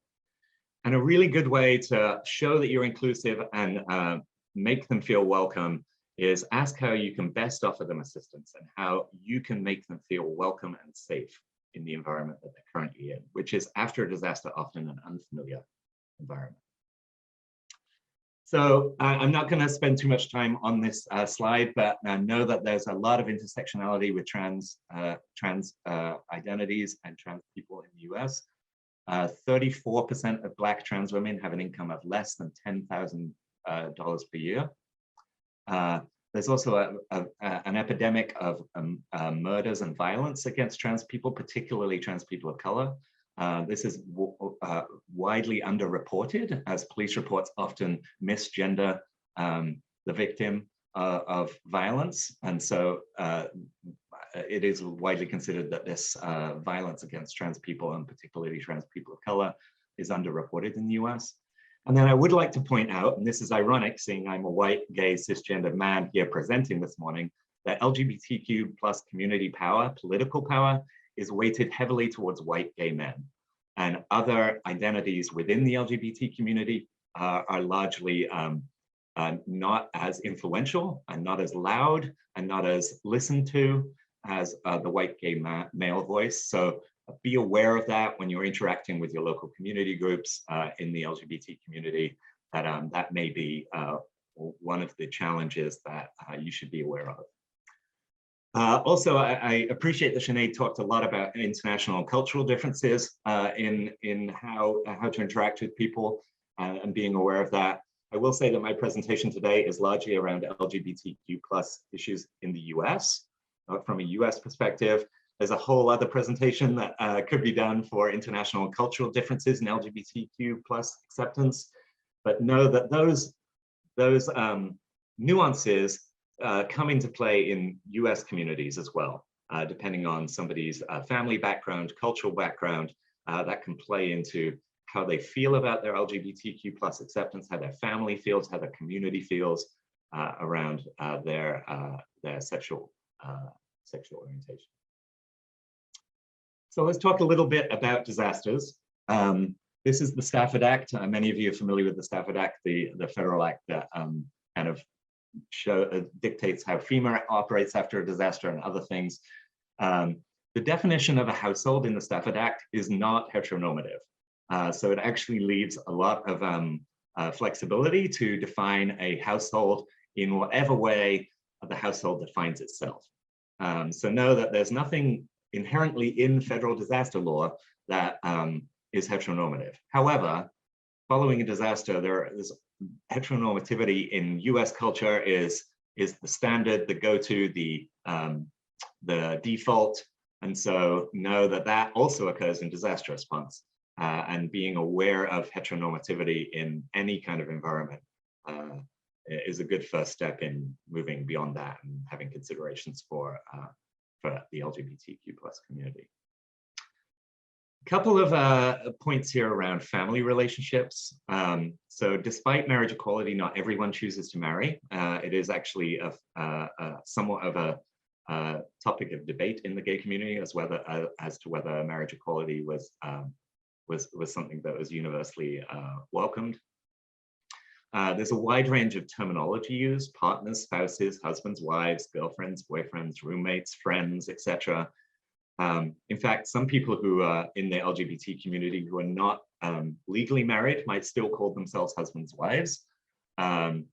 And a really good way to show that you're inclusive and make them feel welcome is ask how you can best offer them assistance and how you can make them feel welcome and safe in the environment that they're currently in, which is, after a disaster, often an unfamiliar environment. So I'm not going to spend too much time on this slide, but know that there's a lot of intersectionality with trans identities and trans people in the US. 34% of Black trans women have an income of less than $10,000 per year. There's also an epidemic of murders and violence against trans people, particularly trans people of color. This is widely underreported, as police reports often misgender the victim of violence. And so it is widely considered that this violence against trans people, and particularly trans people of color, is underreported in the US. And then I would like to point out, and this is ironic, seeing I'm a white, gay, cisgendered man here presenting this morning, that LGBTQ plus community power, political power, is weighted heavily towards white gay men. And other identities within the LGBT community are largely not as influential and not as loud and not as listened to as the white gay male voice. So be aware of that when you're interacting with your local community groups in the LGBT community, that that may be one of the challenges that you should be aware of. Also, I appreciate that Sinead talked a lot about international and cultural differences in how to interact with people and being aware of that. I will say that my presentation today is largely around LGBTQ plus issues in the US. From a US perspective, there's a whole other presentation that could be done for international and cultural differences in LGBTQ plus acceptance. But know that those nuances come into play in US communities as well, depending on somebody's family background, cultural background, that can play into how they feel about their LGBTQ plus acceptance, how their family feels, how their community feels around their sexual orientation. So let's talk a little bit about disasters. This is the Stafford Act. Many of you are familiar with the Stafford Act, the federal act that kind of dictates how FEMA operates after a disaster and other things. The definition of a household in the Stafford Act is not heteronormative. So it actually leaves a lot of flexibility to define a household in whatever way the household defines itself. So know that there's nothing inherently in federal disaster law that is heteronormative. However, following a disaster, there is heteronormativity in US culture is the standard, the go-to, the default. And so know that that also occurs in disaster response. And being aware of heteronormativity in any kind of environment is a good first step in moving beyond that and having considerations for the LGBTQ plus community. A couple of points here around family relationships. So despite marriage equality, not everyone chooses to marry. It is actually somewhat of a topic of debate in the gay community as to whether marriage equality was something that was universally welcomed. There's a wide range of terminology used: partners, spouses, husbands, wives, girlfriends, boyfriends, roommates, friends, etc. In fact, some people who are in the LGBT community who are not legally married might still call themselves husbands, wives. And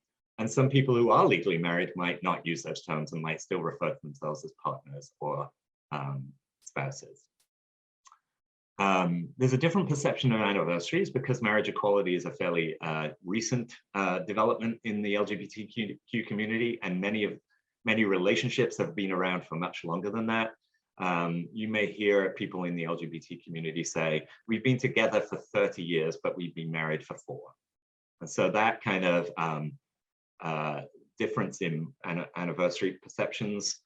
some people who are legally married might not use those terms and might still refer to themselves as partners or spouses. There's a different perception of anniversaries because marriage equality is a fairly recent development in the LGBTQ community, and many relationships have been around for much longer than that. You may hear people in the LGBT community say, we've been together for 30 years, but we've been married for 4. And so that kind of difference in anniversary perceptions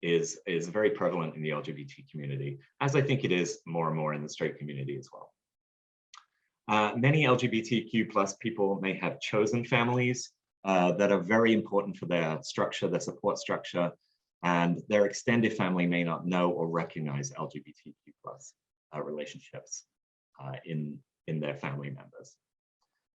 is very prevalent in the LGBT community, as I think it is more and more in the straight community as well. Many LGBTQ plus people may have chosen families that are very important for their structure, their support structure, and their extended family may not know or recognize LGBTQ plus relationships in their family members.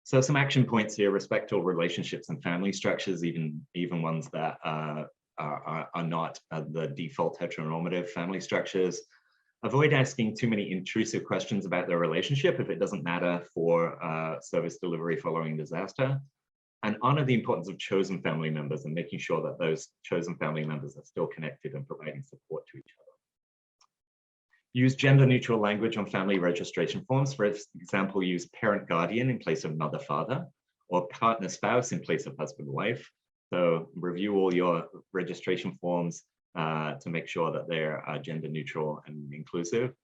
So some action points here: respect all relationships and family structures, even ones that are not the default heteronormative family structures. Avoid asking too many intrusive questions about their relationship if it doesn't matter for service delivery following disaster. And honor the importance of chosen family members and making sure that those chosen family members are still connected and providing support to each other. Use gender-neutral language on family registration forms. For example, use parent guardian in place of mother father, or partner spouse in place of husband wife. So review all your registration forms to make sure that they're gender neutral and inclusive.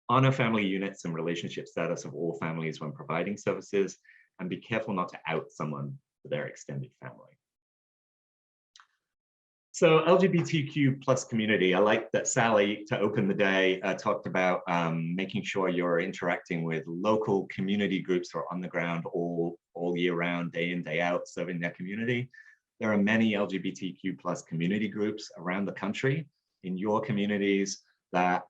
Honor family units and relationship status of all families when providing services, and be careful not to out someone to their extended family. So LGBTQ plus community, I like that Sally, to open the day, talked about making sure you're interacting with local community groups who are on the ground all year round, day in, day out, serving their community. There are many LGBTQ plus community groups around the country in your communities that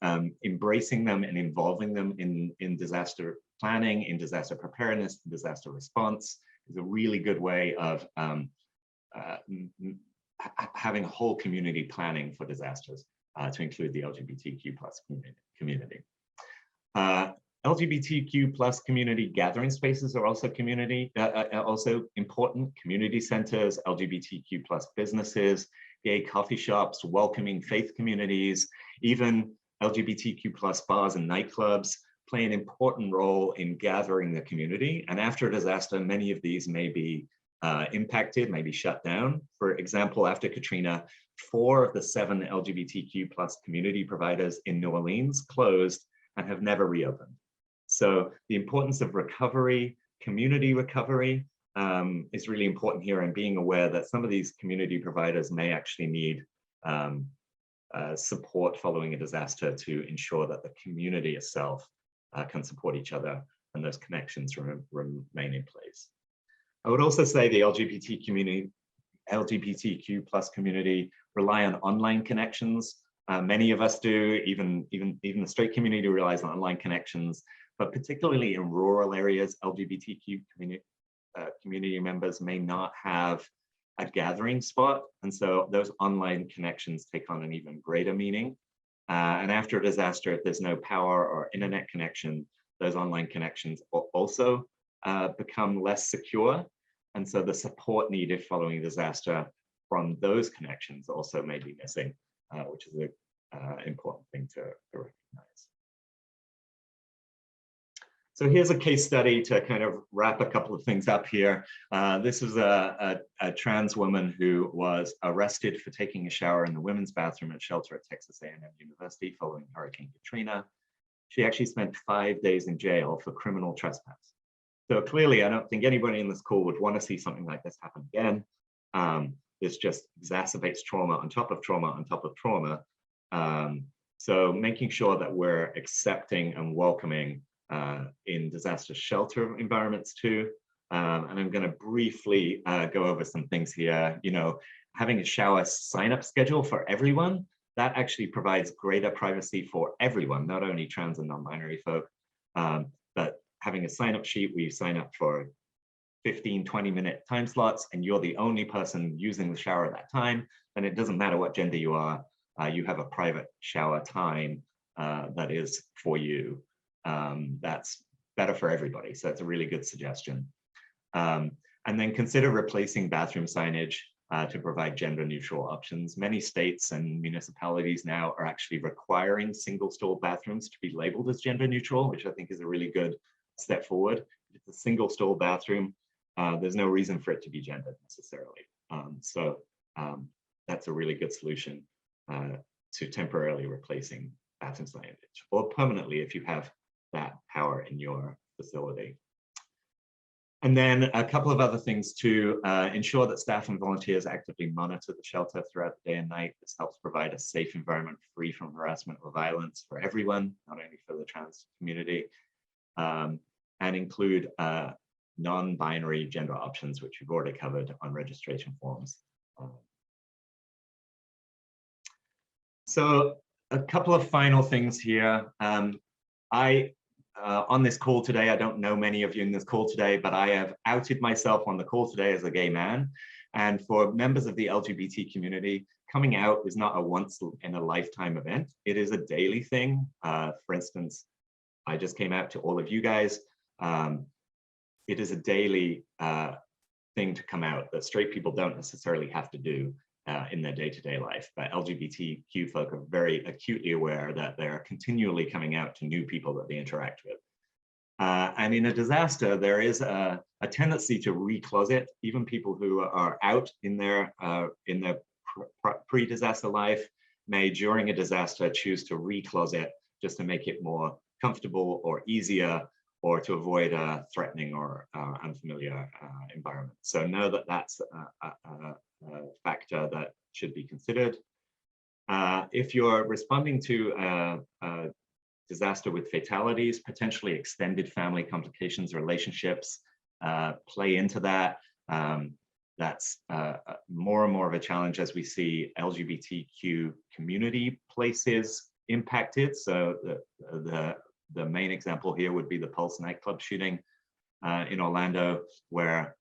embracing them and involving them in disaster planning, in disaster preparedness, disaster response is a really good way of having whole community planning for disasters to include the LGBTQ plus community. LGBTQ plus community gathering spaces are also also important. Community centers, LGBTQ plus businesses, gay coffee shops, welcoming faith communities, even LGBTQ plus bars and nightclubs play an important role in gathering the community. And after a disaster, many of these may be impacted, may be shut down. For example, after Katrina, 4 of the 7 LGBTQ plus community providers in New Orleans closed and have never reopened. So the importance of recovery, community recovery, is really important here, and being aware that some of these community providers may actually need support following a disaster to ensure that the community itself can support each other and those connections remain in place. I would also say the LGBTQ plus community rely on online connections. Many of us do, even the straight community relies on online connections, but particularly in rural areas, LGBTQ community members may not have a gathering spot. And so those online connections take on an even greater meaning. And after a disaster, if there's no power or internet connection, those online connections also become less secure. And so the support needed following a disaster from those connections also may be missing, which is an important thing to recognize. So here's a case study to kind of wrap a couple of things up here. This is a trans woman who was arrested for taking a shower in the women's bathroom at shelter at Texas A&M University following Hurricane Katrina. She actually spent 5 days in jail for criminal trespass. So clearly, I don't think anybody in this call would want to see something like this happen again. This just exacerbates trauma on top of trauma on top of trauma. So making sure that we're accepting and welcoming in disaster shelter environments too. And I'm going to briefly go over some things here. You know, having a shower sign-up schedule for everyone, that actually provides greater privacy for everyone, not only trans and non-binary folk, but having a sign-up sheet where you sign up for 15, 20-minute time slots, and you're the only person using the shower at that time, then it doesn't matter what gender you are, you have a private shower time that is for you. That's better for everybody. So it's a really good suggestion. And then consider replacing bathroom signage to provide gender neutral options. Many states and municipalities now are actually requiring single stall bathrooms to be labeled as gender neutral, which I think is a really good step forward. If it's a single stall bathroom, there's no reason for it to be gendered necessarily. So that's a really good solution to temporarily replacing bathroom signage, or permanently if you have that power in your facility. And then a couple of other things to ensure that staff and volunteers actively monitor the shelter throughout the day and night. This helps provide a safe environment free from harassment or violence for everyone, not only for the trans community, and include non-binary gender options, which we've already covered on registration forms. So a couple of final things here. On this call today, I don't know many of you in this call today, but I have outed myself on the call today as a gay man. And for members of the LGBT community, coming out is not a once in a lifetime event. It is a daily thing. For instance, I just came out to all of you guys. It is a daily thing to come out that straight people don't necessarily have to do in their day-to-day life, but LGBTQ folk are very acutely aware that they're continually coming out to new people that they interact with. And in a disaster, there is a tendency to recloset. Even people who are out in their pre-disaster life may, during a disaster, choose to recloset just to make it more comfortable or easier, or to avoid a threatening or unfamiliar environment. So know that that's a factor that should be considered. If you're responding to a disaster with fatalities, potentially extended family complications, relationships play into that. That's more and more of a challenge as we see LGBTQ community places impacted. So the main example here would be the Pulse nightclub shooting in Orlando, where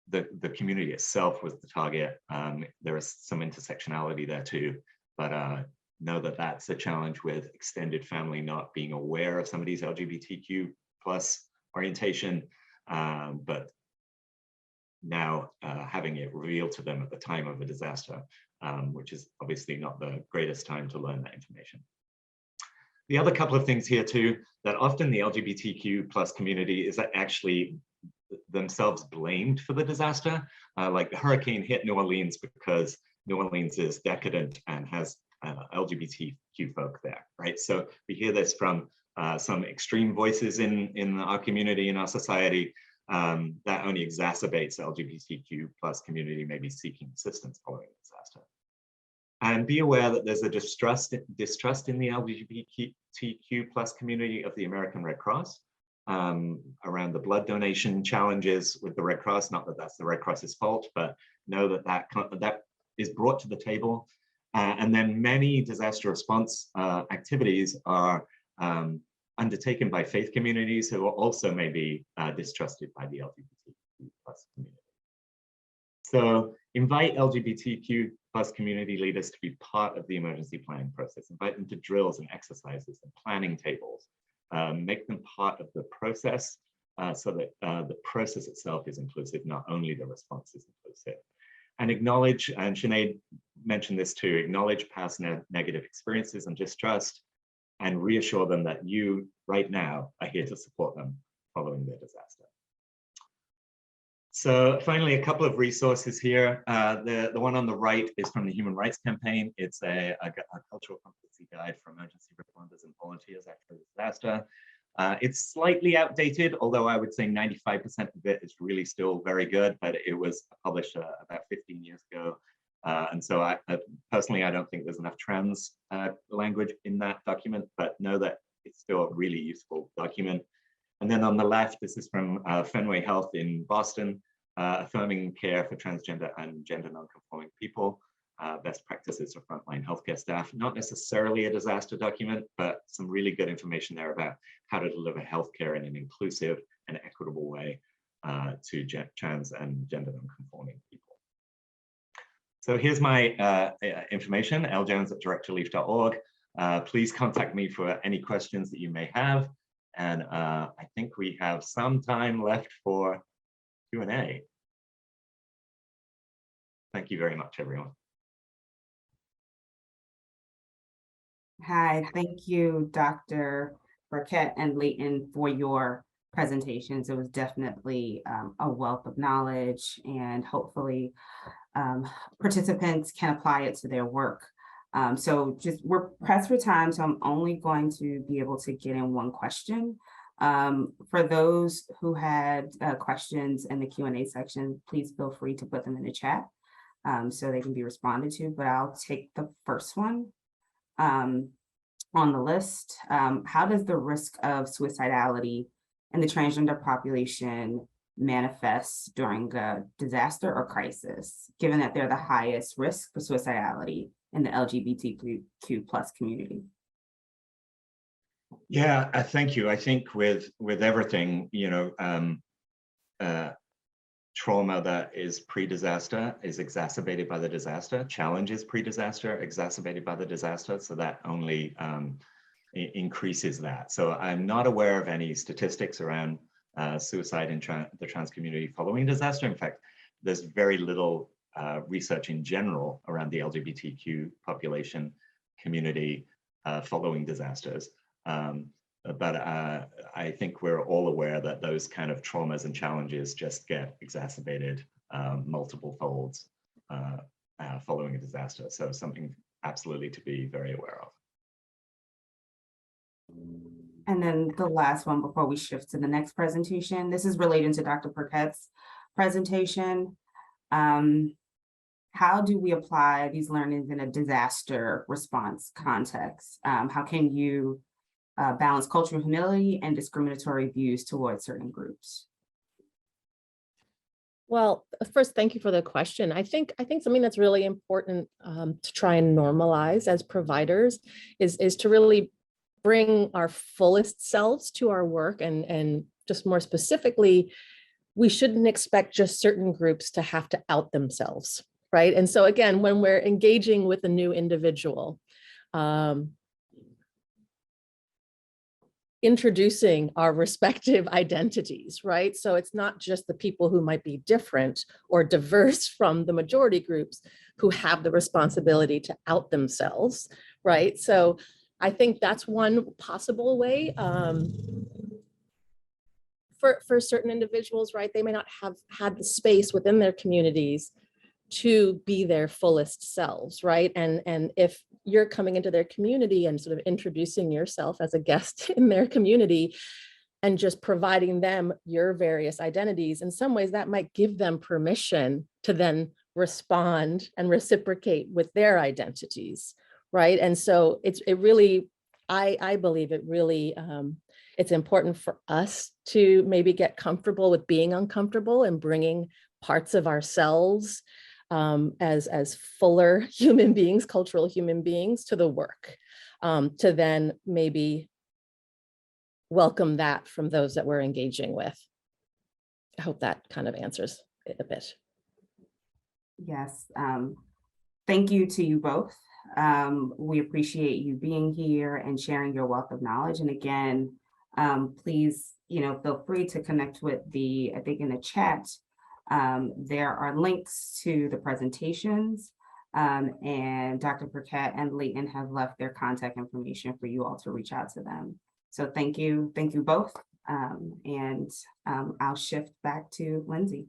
the community itself was the target. There is some intersectionality there too, but know that that's a challenge with extended family not being aware of somebody's LGBTQ plus orientation, but now having it revealed to them at the time of a disaster, which is obviously not the greatest time to learn that information. The other couple of things here too, that often the LGBTQ plus community is actually themselves blamed for the disaster. Like the hurricane hit New Orleans because New Orleans is decadent and has LGBTQ folk there, right? So we hear this from some extreme voices in our community, in our society, that only exacerbates the LGBTQ plus community maybe seeking assistance following a disaster. And be aware that there's a distrust in the LGBTQ plus community of the American Red Cross around the blood donation challenges with the Red Cross. Not that that's the Red Cross's fault, but know that that is brought to the table. And then many disaster response activities are undertaken by faith communities who are also maybe distrusted by the LGBTQ plus community. So invite LGBTQ plus community leaders to be part of the emergency planning process. Invite them to drills and exercises and planning tables. Make them part of the process so that the process itself is inclusive, not only the response is inclusive. And acknowledge, and Sinead mentioned this too, acknowledge past negative experiences and distrust, and reassure them that you right now are here to support them following their disaster. So finally, a couple of resources here. The one on the right is from the Human Rights Campaign. It's a cultural competency guide for emergency responders and volunteers after a disaster. It's slightly outdated, although I would say 95% of it is really still very good, but it was published about 15 years ago. And so I personally, I don't think there's enough trans language in that document, but know that it's still a really useful document. And then on the left, this is from Fenway Health in Boston, affirming care for transgender and gender nonconforming people, best practices for frontline healthcare staff. Not necessarily a disaster document, but some really good information there about how to deliver healthcare in an inclusive and equitable way to trans and gender nonconforming people. So here's my information, ljones@directrelief.org. Please contact me for any questions that you may have. And I think we have some time left for Q&A. Thank you very much, everyone. Hi, thank you, Dr. Burkett and Leighton, for your presentations. It was definitely a wealth of knowledge, and hopefully participants can apply it to their work. So we're pressed for time, so I'm only going to be able to get in one question. For those who had questions in the Q&A section, please feel free to put them in the chat so they can be responded to, but I'll take the first one on the list. How does the risk of suicidality in the transgender population manifest during a disaster or crisis, given that they're the highest risk for suicidality in the LGBTQ plus community? Yeah, thank you. I think with everything, trauma that is pre-disaster is exacerbated by the disaster. Challenges pre-disaster exacerbated by the disaster. So that only increases that. So I'm not aware of any statistics around suicide in the trans community following disaster. In fact, there's very little research in general around the LGBTQ population community following disasters. But I think we're all aware that those kind of traumas and challenges just get exacerbated multiple folds following a disaster. So something absolutely to be very aware of. And then the last one before we shift to the next presentation. This is related to Dr. Burkett's presentation. how do we apply these learnings in a disaster response context? How can you balance cultural humility and discriminatory views towards certain groups? Well, first, thank you for the question. I think something that's really important to try and normalize as providers is to really bring our fullest selves to our work, and just more specifically, we shouldn't expect just certain groups to have to out themselves, right? And so again, when we're engaging with a new individual, introducing our respective identities, right? So it's not just the people who might be different or diverse from the majority groups who have the responsibility to out themselves, right? So I think that's one possible way. For certain individuals, right? They may not have had the space within their communities to be their fullest selves, right? And if you're coming into their community and sort of introducing yourself as a guest in their community and just providing them your various identities, in some ways that might give them permission to then respond and reciprocate with their identities, right? And so it really, I believe it really, it's important for us to maybe get comfortable with being uncomfortable and bringing parts of ourselves as fuller human beings, cultural human beings, to the work, to then maybe welcome that from those that we're engaging with. I hope that kind of answers it a bit. Yes, thank you to you both. We appreciate you being here and sharing your wealth of knowledge. And again, please, feel free to connect with I think in the chat, there are links to the presentations, and Dr. Burkett and Leighton have left their contact information for you all to reach out to them. So thank you both. And I'll shift back to Lindsay.